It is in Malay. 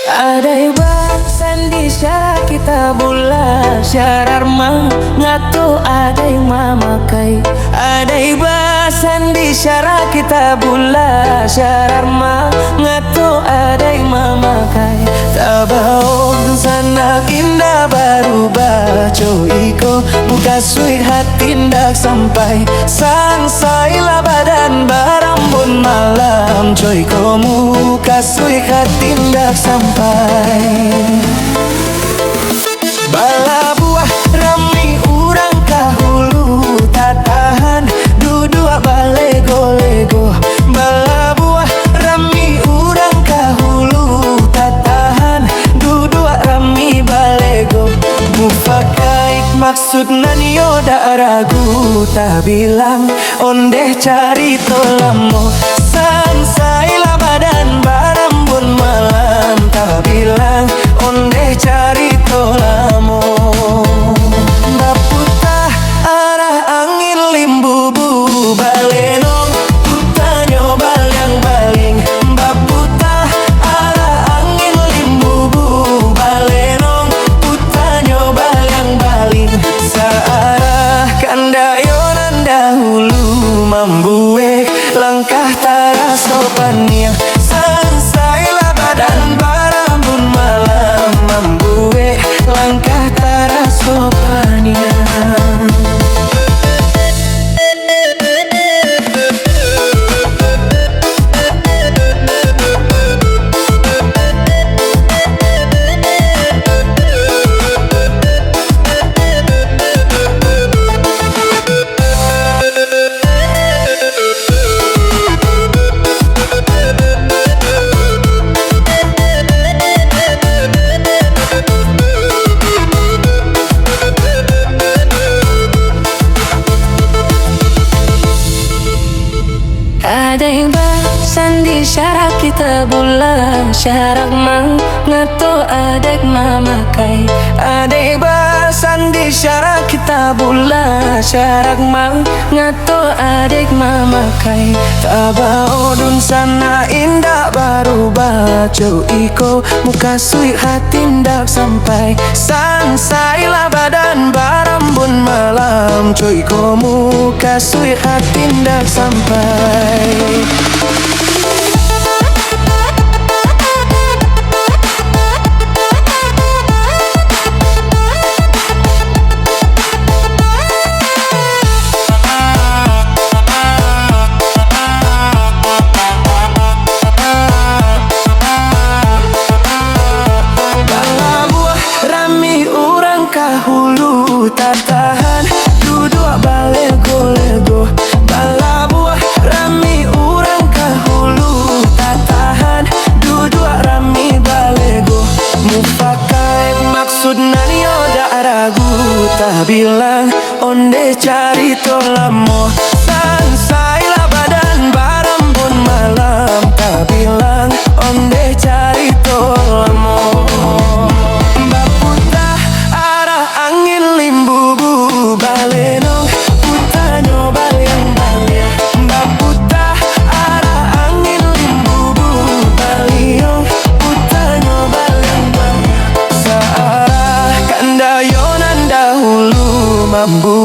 Adai basan di syara kita bula syarar ngatu adai mamakai. Adai basan di syara kita bula syarar ngatu adai mamakai. Tabaog sana indah baru baco iko muka sweet hati ndak sampai sansailah badan barambun malam coy ko muka sweet hati ndak sampai. Bala buah rami urang kahulu tak tahan duduk balego-lego. Bala buah rami urang kahulu tak tahan duduk rami balego. Mufakaik maksudna nio dak ragu tak bilang ondeh cari tolamo sansailah badan barambun malam tak bilang ondeh cari tolamo. Baputah arah angin limbubu balenong putanyo balyang baling. Baputah arah angin limbubu balenong putanyo balyang baling. Searah kandayonan dahulu membuek langkah tara sopannya sansailah badan barambun malam membuek langkah tara sopannya. Adai basan di syara kita bula syarak ngatu adek mamakai. Adai basan di syara kita bula syarak ngatu adek mamakai. Tabaodun sana indah baru baco iko muka sweet hati ndak sampai sansailah badan barambun malam coy ko muka sweet hati ndak sampai. Kahulu tak tahan duduk balego-lego. Bala buah rami urang kahulu tak tahan duduk rami balego. Mufakai maksudna nio dak ragu tak bilang onde cari tolamo sansailah badan barambun malam tak bilang onde cari tolamo. Balenong putanyo balyang balyang. Baputah arah angin limbubu balyong putanyo balyang balyang. Searah kandayonan dahulu mambu